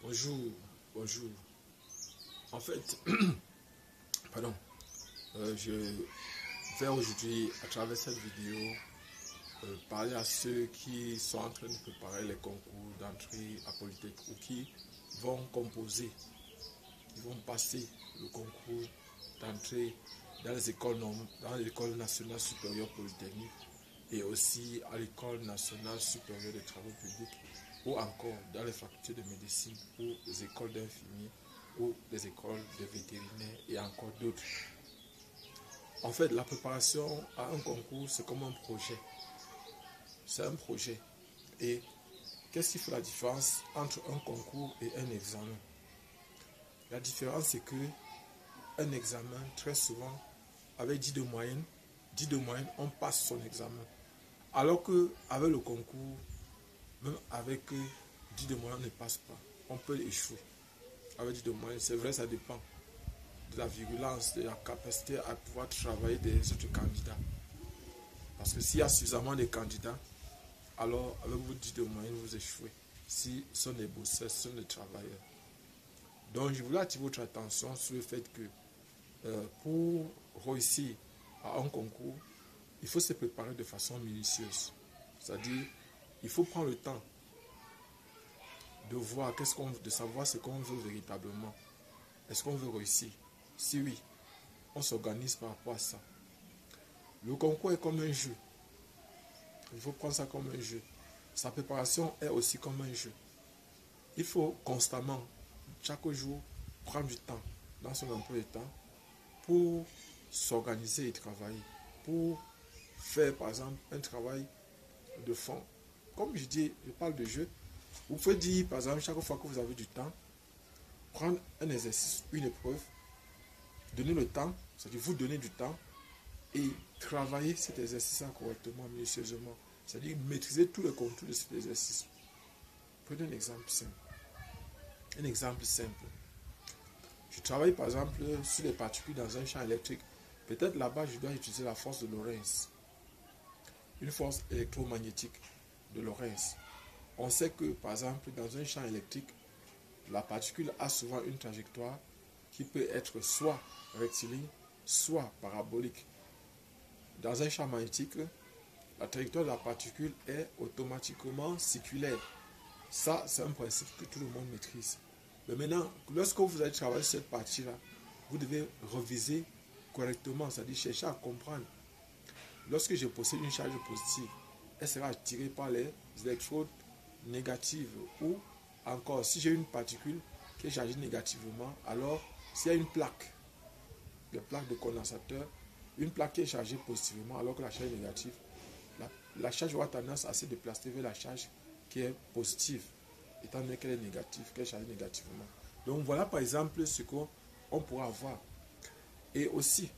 Bonjour, bonjour. En fait, pardon, je vais aujourd'hui, à travers cette vidéo, parler à ceux qui sont en train de préparer les concours d'entrée à Polytechnique ou qui vont composer, qui vont passer le concours d'entrée dans les écoles nationales supérieures polytechniques et aussi à l'école nationale supérieure des travaux publics ou encore dans les facultés de médecine ou les écoles d'infirmiers ou les écoles de vétérinaires et encore d'autres. En fait, la préparation à un concours, c'est comme un projet. C'est un projet. Et qu'est-ce qui fait la différence entre un concours et un examen? La différence, c'est que un examen, très souvent, avec 10 de moyenne, on passe son examen. Alors qu'avec le concours, même avec 10 de moyenne, on ne passe pas. On peut échouer. Avec 10 de moyenne, c'est vrai, ça dépend de la virulence, de la capacité à pouvoir travailler des autres candidats. Parce que s'il y a suffisamment de candidats, alors avec vos 10 de moyenne, vous échouez. Si ce sont des bosseurs, ce sont des travailleurs. Donc, je voulais attirer votre attention sur le fait que pour réussir à un concours, il faut se préparer de façon minutieuse. C'est-à-dire, il faut prendre le temps de voir, de savoir ce qu'on veut véritablement. Est-ce qu'on veut réussir? Si oui, on s'organise par rapport à ça. Le concours est comme un jeu. Il faut prendre ça comme un jeu. Sa préparation est aussi comme un jeu. Il faut constamment, chaque jour, prendre du temps dans son emploi de temps pour s'organiser et travailler. Pour faire, par exemple, un travail de fond. Comme je dis, je parle de jeu. Vous pouvez dire, par exemple, chaque fois que vous avez du temps, prendre un exercice, une épreuve, donner le temps, c'est-à-dire vous donner du temps et travailler cet exercice correctement, minutieusement. C'est-à-dire maîtriser tous les contours de cet exercice. Prenez un exemple simple. Un exemple simple. Je travaille par exemple sur les particules dans un champ électrique. Peut-être là-bas, je dois utiliser la force de Lorentz. Une force électromagnétique de Lorentz. On sait que, par exemple, dans un champ électrique, la particule a souvent une trajectoire qui peut être soit rectiligne, soit parabolique. Dans un champ magnétique, la trajectoire de la particule est automatiquement circulaire. Ça, c'est un principe que tout le monde maîtrise. Mais maintenant, lorsque vous allez travailler sur cette partie-là, vous devez reviser correctement, c'est-à-dire chercher à comprendre. Lorsque je possède une charge positive, elle sera attirée par les électrodes négatives. Ou encore, si j'ai une particule qui est chargée négativement, alors s'il y a une plaque, des plaques de condensateur, une plaque qui est chargée positivement alors que la charge est négative, la charge aura tendance à se déplacer vers la charge qui est positive, étant donné qu'elle est négative, qu'elle est chargée négativement. Donc voilà par exemple ce qu'on pourra avoir. Et aussi,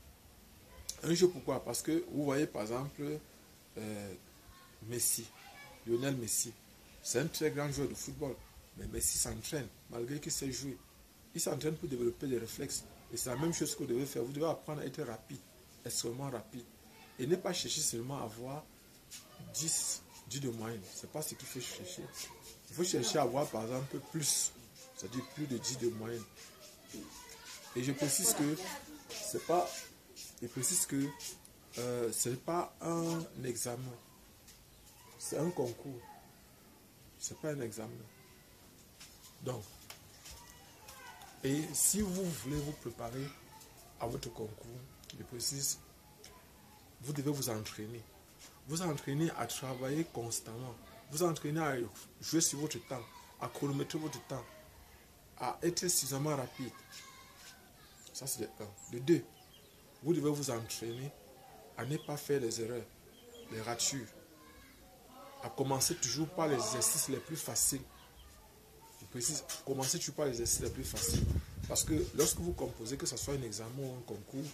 un jeu pourquoi? Parce que vous voyez par exemple Messi, Lionel Messi, c'est un très grand joueur de football, mais Messi s'entraîne malgré qu'il sait jouer. Il s'entraîne pour développer des réflexes. Et c'est la même chose que vous devez faire. Vous devez apprendre à être rapide, extrêmement rapide. Et ne pas chercher seulement à avoir 10 de moyenne. Ce n'est pas ce qu'il faut chercher. Il faut chercher à avoir par exemple plus, c'est-à-dire plus de 10 de moyenne. Et je précise que ce n'est pas un examen. C'est un concours. Ce n'est pas un examen. Donc, et si vous voulez vous préparer à votre concours, je précise, vous devez vous entraîner. Vous entraîner à travailler constamment. Vous entraîner à jouer sur votre temps, à chronométrer votre temps, à être suffisamment rapide. Ça, c'est le 1. Le 2, vous devez vous entraîner à ne pas faire les erreurs, les ratures, à commencer toujours par les exercices les plus faciles. Je précise, commencez toujours par les exercices les plus faciles. Parce que lorsque vous composez, que ce soit un examen ou un concours,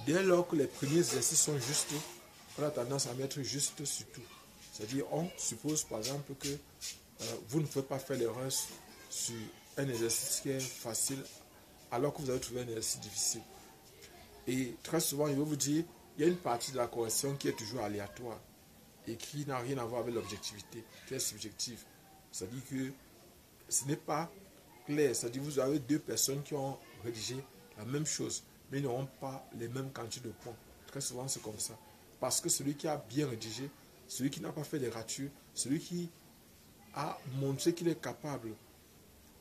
dès lors que les premiers exercices sont justes, on a tendance à mettre juste sur tout. C'est-à-dire, on suppose par exemple que vous ne pouvez pas faire l'erreur sur un exercice qui est facile, alors que vous avez trouvé un exercice difficile. Et très souvent, il va vous dire, il y a une partie de la correction qui est toujours aléatoire et qui n'a rien à voir avec l'objectivité, qui est subjective. C'est-à-dire que ce n'est pas clair. C'est-à-dire vous avez deux personnes qui ont rédigé la même chose, mais ils n'auront pas les mêmes quantités de points. Très souvent, c'est comme ça. Parce que celui qui a bien rédigé, celui qui n'a pas fait des ratures, celui qui a montré qu'il est capable,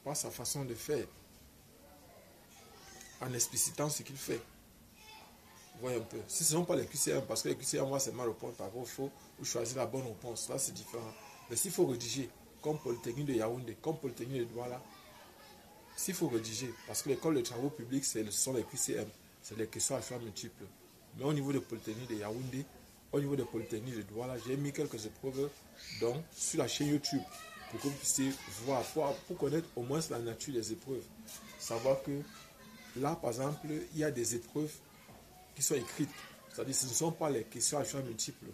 par sa façon de faire, en explicitant ce qu'il fait. Voyez un peu. Si ce ne sont pas les QCM, parce que les QCM, moi, c'est mal répondre par rapport au faux, ou choisir la bonne réponse. Là, c'est différent. Mais s'il faut rédiger, comme Polytechnique de Yaoundé, comme Polytechnique de Douala, s'il faut rédiger, parce que l'école de travaux publics, ce sont les QCM, c'est les questions à choix multiples. Mais au niveau de Polytechnique de Yaoundé, au niveau de Polytechnique de Douala, j'ai mis quelques épreuves donc, sur la chaîne YouTube pour que vous puissiez voir, pour connaître au moins la nature des épreuves. Savoir que là, par exemple, il y a des épreuves qui sont écrites. C'est-à-dire que ce ne sont pas les questions à choix multiples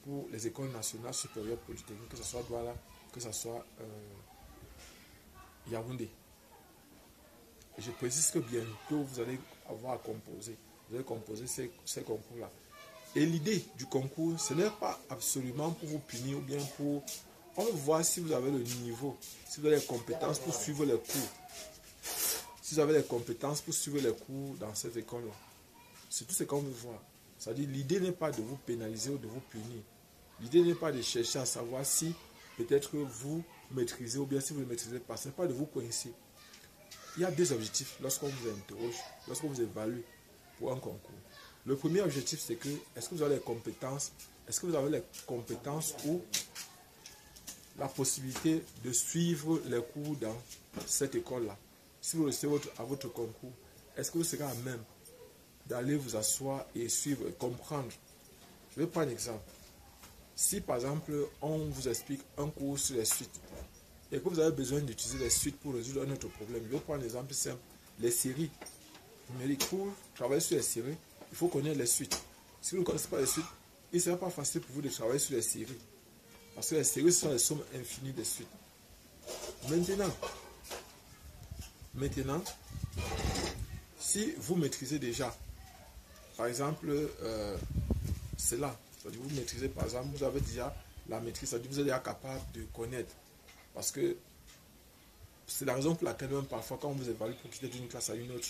pour les écoles nationales supérieures polytechniques, que ce soit Douala, que ce soit Yaoundé. Et je précise que bientôt, vous allez avoir à composer. Vous allez composer ces concours-là. Et l'idée du concours, ce n'est pas absolument pour vous punir ou bien pour... On veut voir si vous avez le niveau, si vous avez les compétences pour suivre les cours. Si vous avez les compétences pour suivre les cours dans cette école-là. C'est tout ce qu'on veut voir. C'est-à-dire, l'idée n'est pas de vous pénaliser ou de vous punir. L'idée n'est pas de chercher à savoir si peut-être vous maîtrisez ou bien si vous ne maîtrisez pas. Ce n'est pas de vous coincer. Il y a deux objectifs lorsqu'on vous interroge, lorsqu'on vous évalue pour un concours. Le premier objectif, c'est que, est-ce que vous avez les compétences, est-ce que vous avez les compétences ou la possibilité de suivre les cours dans cette école-là. Si vous recevez à votre concours, est-ce que vous serez à même d'aller vous asseoir et suivre, et comprendre? Je vais prendre un exemple. Si par exemple, on vous explique un cours sur les suites et que vous avez besoin d'utiliser les suites pour résoudre un autre problème, je vais prendre un exemple simple. Les séries numériques. Pour travailler sur les séries, il faut connaître les suites. Si vous ne connaissez pas les suites, il ne sera pas facile pour vous de travailler sur les séries. Parce que les séries sont les sommes infinies de suites. Maintenant, si vous maîtrisez déjà, par exemple, c'est là. Vous maîtrisez, par exemple, vous avez déjà la maîtrise, c'est-à-dire vous êtes déjà capable de connaître. Parce que c'est la raison pour laquelle même parfois, quand on vous évalue pour quitter d'une classe à une autre,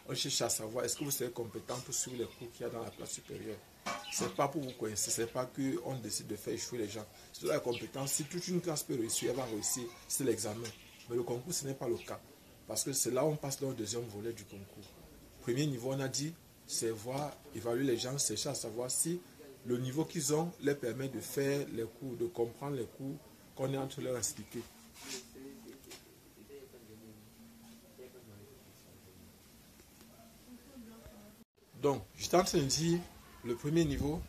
on cherche à savoir est-ce que vous serez compétent pour suivre les cours qu'il y a dans la classe supérieure. Ce n'est pas pour vous coincer, ce n'est pas qu'on décide de faire échouer les gens. C'est la compétence. Si toute une classe peut réussir, elle va réussir, c'est l'examen. Mais le concours, ce n'est pas le cas. Parce que c'est là où on passe le deuxième volet du concours. Premier niveau, on a dit, c'est voir, évaluer les gens, chercher à savoir si le niveau qu'ils ont les permet de faire les cours, de comprendre les cours qu'on est en train de leur expliquer. Donc, j'étais en train de dire, le premier niveau,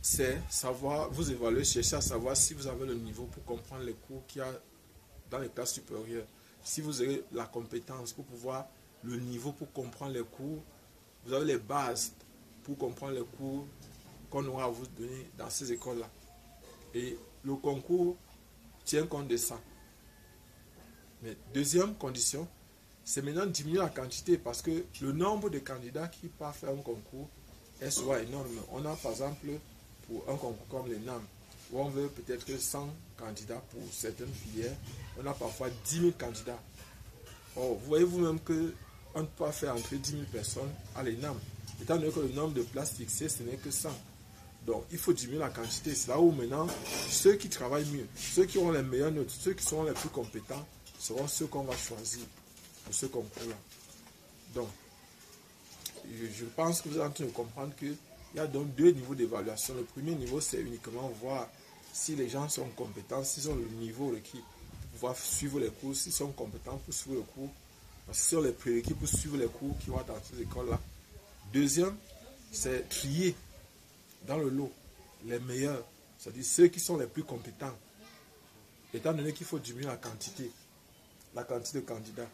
c'est savoir, vous évaluer, chercher à savoir si vous avez le niveau pour comprendre les cours qu'il y a dans les classes supérieures. Si vous avez la compétence pour pouvoir, le niveau pour comprendre les cours, vous avez les bases pour comprendre les cours qu'on aura à vous donner dans ces écoles-là. Et le concours tient compte de ça. Mais deuxième condition, c'est maintenant diminuer la quantité parce que le nombre de candidats qui partent faire un concours est souvent énorme. On a par exemple pour un concours comme les NAM, où on veut peut-être 100 candidats pour certaines filières, on a parfois 10 000 candidats. Or, vous voyez vous-même qu'on ne peut pas faire entrer 10 000 personnes à l'ENAM. Étant donné que le nombre de places fixées, ce n'est que 100. Donc, il faut diminuer la quantité. C'est là où maintenant, ceux qui travaillent mieux, ceux qui ont les meilleures notes, ceux qui seront les plus compétents, seront ceux qu'on va choisir pour ce concours-là. Donc, je pense que vous êtes en train de comprendre qu'il y a donc deux niveaux d'évaluation. Le premier niveau, c'est uniquement voir si les gens sont compétents, s'ils ont le niveau requis pour pouvoir suivre les cours, s'ils sont compétents pour suivre le cours, s'ils ont les prérequis pour suivre les cours qui vont dans ces écoles-là. Deuxième, c'est trier dans le lot les meilleurs, c'est-à-dire ceux qui sont les plus compétents, étant donné qu'il faut diminuer la quantité de candidats.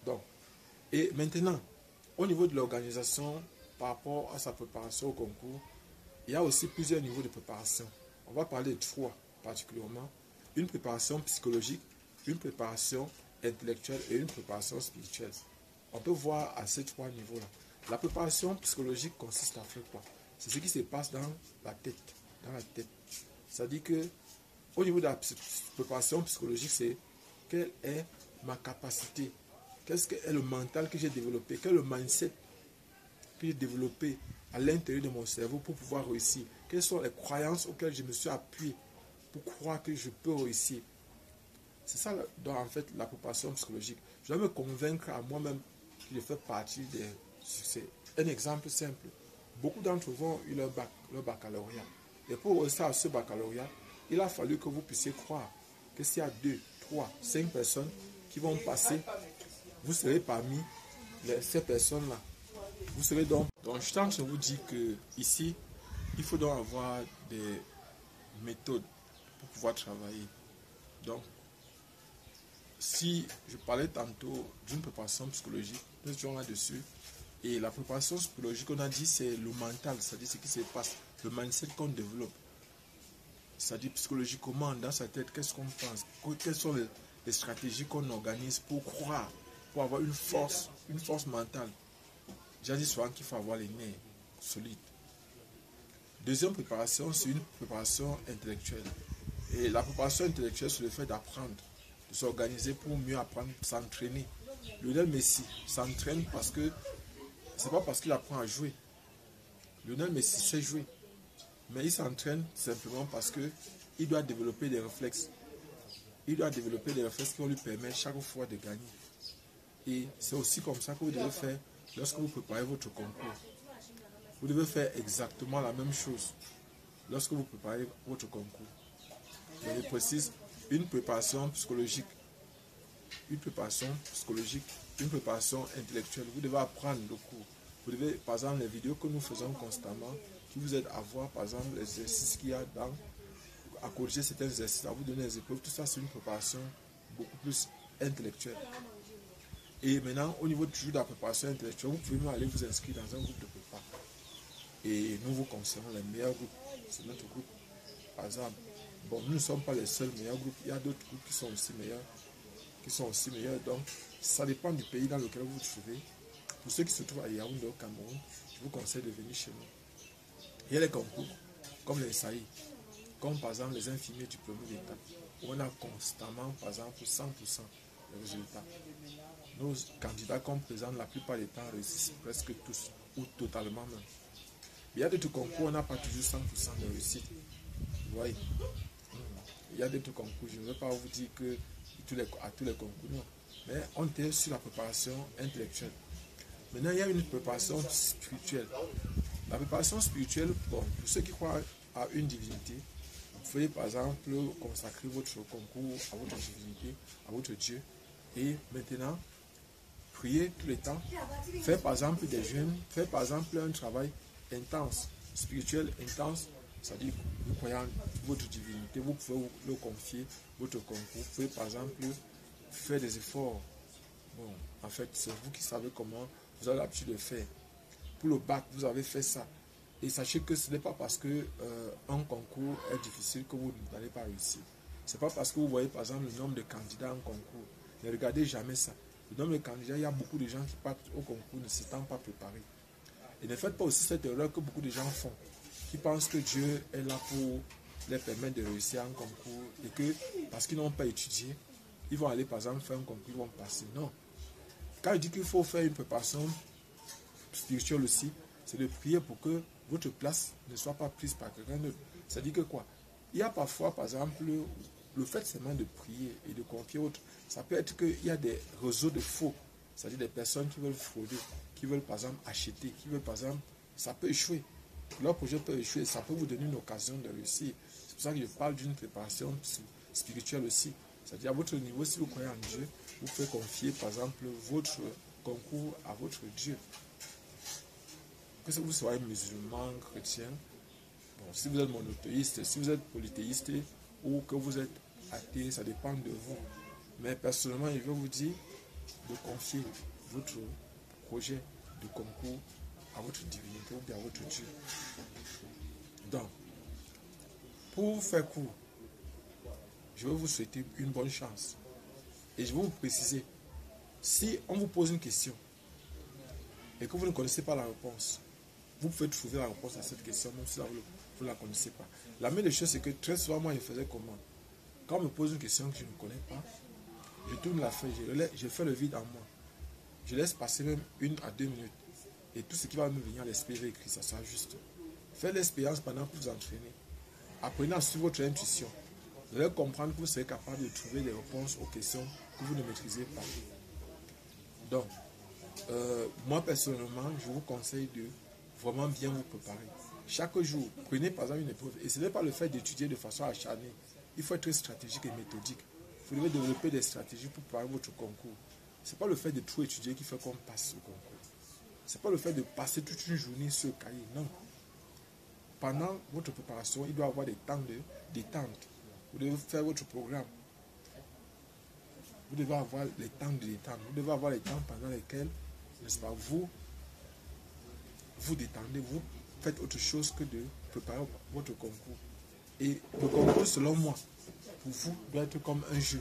Donc, et maintenant, au niveau de l'organisation, par rapport à sa préparation au concours, il y a aussi plusieurs niveaux de préparation. On va parler de trois particulièrement. Une préparation psychologique, une préparation intellectuelle et une préparation spirituelle. On peut voir à ces trois niveaux-là. La préparation psychologique consiste à faire quoi? C'est ce qui se passe dans la tête. C'est-à-dire que au niveau de la préparation psychologique, c'est quelle est ma capacité, qu'est-ce que est le mental que j'ai développé, quel est le mindset que j'ai développé à l'intérieur de mon cerveau pour pouvoir réussir, quelles sont les croyances auxquelles je me suis appuyé pour croire que je peux réussir. C'est ça, en fait, la préparation psychologique. Je dois me convaincre à moi-même que je fais partie des succès. Un exemple simple. Beaucoup d'entre vous ont eu leur baccalauréat. Et pour réussir à ce baccalauréat, il a fallu que vous puissiez croire que s'il y a 2, 3, 5 personnes qui vont passer, vous serez parmi ces personnes-là. Vous serez donc je tente à vous dire que ici, il faut donc avoir des méthodes pour pouvoir travailler. Donc, si je parlais tantôt d'une préparation psychologique, nous étions là-dessus. Et la préparation psychologique, on a dit, c'est le mental, c'est-à-dire ce qui se passe, le mindset qu'on développe. C'est-à-dire psychologiquement, dans sa tête, qu'est-ce qu'on pense, quelles sont les stratégies qu'on organise pour croire, pour avoir une force mentale. J'ai dit souvent qu'il faut avoir les nerfs solides. Deuxième préparation, c'est une préparation intellectuelle. Et la préparation intellectuelle, c'est le fait d'apprendre, de s'organiser pour mieux apprendre, s'entraîner. Lionel Messi s'entraîne parce que c'est pas parce qu'il apprend à jouer. Lionel Messi sait jouer. Mais il s'entraîne simplement parce qu'il doit développer des réflexes. Il doit développer des réflexes qui vont lui permettre chaque fois de gagner. Et c'est aussi comme ça que vous devez faire lorsque vous préparez votre concours. Vous devez faire exactement la même chose lorsque vous préparez votre concours. Je précise, une préparation psychologique, une préparation intellectuelle. Vous devez apprendre le cours. Vous devez, par exemple, les vidéos que nous faisons constamment, qui vous aident à voir, par exemple, les exercices qu'il y a à corriger certains exercices, à vous donner des épreuves. Tout ça, c'est une préparation beaucoup plus intellectuelle. Et maintenant, au niveau du jour de la préparation intellectuelle, vous pouvez même aller vous inscrire dans un groupe de prépa. Et nous vous conseillons les meilleurs groupes. C'est notre groupe. Par exemple, bon, nous ne sommes pas les seuls meilleurs groupes. Il y a d'autres groupes qui sont aussi meilleurs. Donc, ça dépend du pays dans lequel vous vous trouvez. Pour ceux qui se trouvent à Yaoundé, au Cameroun, je vous conseille de venir chez nous. Il y a les concours, comme les SAI, comme par exemple les infirmiers diplômés d'État, où on a constamment, par exemple, 100% de résultats. Nos candidats qu'on présente la plupart des temps réussissent presque tous, ou totalement même. Il y a d'autres concours, on n'a pas toujours 100% de réussite. Vous voyez, il y a d'autres concours, je ne veux pas vous dire que à tous les concours, non. Mais on était sur la préparation intellectuelle. Maintenant, il y a une préparation spirituelle. La préparation spirituelle, bon, pour ceux qui croient à une divinité, vous pouvez par exemple consacrer votre concours à votre divinité, à votre Dieu. Et maintenant, prier tout le temps, faire par exemple des jeûnes, faire par exemple un travail intense, spirituel intense, c'est-à-dire que vous croyez en votre divinité, vous pouvez le confier, votre concours, vous pouvez par exemple faire des efforts. Bon, en fait, c'est vous qui savez comment vous avez l'habitude de faire. Pour le bac, vous avez fait ça. Et sachez que ce n'est pas parce que un concours est difficile que vous n'allez pas réussir. Ce n'est pas parce que vous voyez par exemple le nombre de candidats en concours. Ne regardez jamais ça. Le nombre de candidats, il y a beaucoup de gens qui partent au concours ne s'étant pas préparés. Et ne faites pas aussi cette erreur que beaucoup de gens font, qui pensent que Dieu est là pour les permettre de réussir un concours et que parce qu'ils n'ont pas étudié, ils vont aller par exemple faire un concours, ils vont passer. Non. Quand je dis qu'il faut faire une préparation spirituelle aussi, c'est de prier pour que votre place ne soit pas prise par quelqu'un d'autre. C'est-à-dire que quoi? Il y a parfois, par exemple, le fait seulement de prier et de confier autre. Ça peut être qu'il y a des réseaux de faux, c'est-à-dire des personnes qui veulent frauder, qui veulent par exemple acheter, qui veulent par exemple, ça peut échouer. Leur projet peut échouer, ça peut vous donner une occasion de réussir. C'est pour ça que je parle d'une préparation spirituelle aussi. C'est-à-dire à votre niveau, si vous croyez en Dieu, vous pouvez confier par exemple votre concours à votre Dieu. Que vous soyez musulman, chrétien, bon, si vous êtes monothéiste, si vous êtes polythéiste ou que vous êtes athée, ça dépend de vous. Mais personnellement, je veux vous dire de confier votre projet de concours à votre divinité ou bien à votre Dieu. Donc, pour faire court, je vais vous souhaiter une bonne chance. Et je vais vous préciser, si on vous pose une question et que vous ne connaissez pas la réponse, vous pouvez trouver la réponse à cette question, même si vous ne la connaissez pas. La meilleure des choses, c'est que très souvent, moi, je faisais comment? Quand on me pose une question que je ne connais pas, je tourne la feuille, je fais le vide en moi. Je laisse passer même 1 à 2 minutes. Et tout ce qui va me venir à l'esprit va écrire, ça sera juste. Faites l'expérience pendant que vous entraînez. Apprenez à suivre votre intuition. Vous allez comprendre que vous serez capable de trouver des réponses aux questions que vous ne maîtrisez pas. Donc, moi personnellement, je vous conseille de vraiment bien vous préparer. Chaque jour, prenez par exemple une épreuve. Et ce n'est pas le fait d'étudier de façon acharnée. Il faut être stratégique et méthodique. Vous devez développer des stratégies pour préparer votre concours. Ce n'est pas le fait de trop étudier qui fait qu'on passe le concours. Ce n'est pas le fait de passer toute une journée sur le cahier. Non. Pendant votre préparation, il doit y avoir des temps de détente. Vous devez faire votre programme. Vous devez avoir les temps de détente. Vous devez avoir les temps pendant lesquels, n'est-ce pas, vous détendez, vous faites autre chose que de préparer votre concours. Et le concours, selon moi, pour vous, doit être comme un jeu.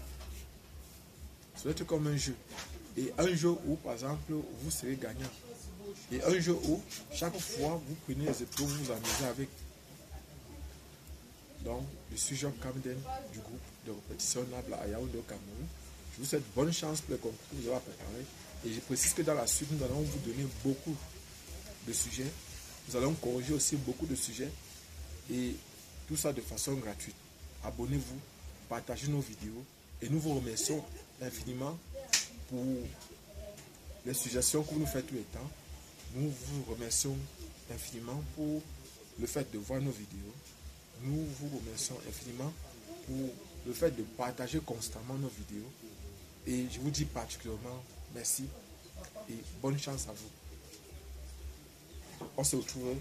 Ça doit être comme un jeu. Et un jeu où, par exemple, vous serez gagnant. Et un jeu où, chaque fois, vous prenez les épreuves, vous vous amusez avec. Donc, je suis Job Camden du groupe de répétition Nable à Yaoundé au Cameroun. Je vous souhaite bonne chance pour les concours que vous avez préparés. Et je précise que dans la suite, nous allons vous donner beaucoup de sujets. Nous allons corriger aussi beaucoup de sujets. Et tout ça de façon gratuite. Abonnez-vous, partagez nos vidéos. Et nous vous remercions infiniment pour les suggestions que vous nous faites tout le temps. Nous vous remercions infiniment pour le fait de voir nos vidéos. Nous vous remercions infiniment pour le fait de partager constamment nos vidéos. Et je vous dis particulièrement merci et bonne chance à vous. On se retrouve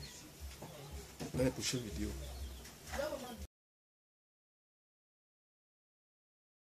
dans les prochaines vidéos.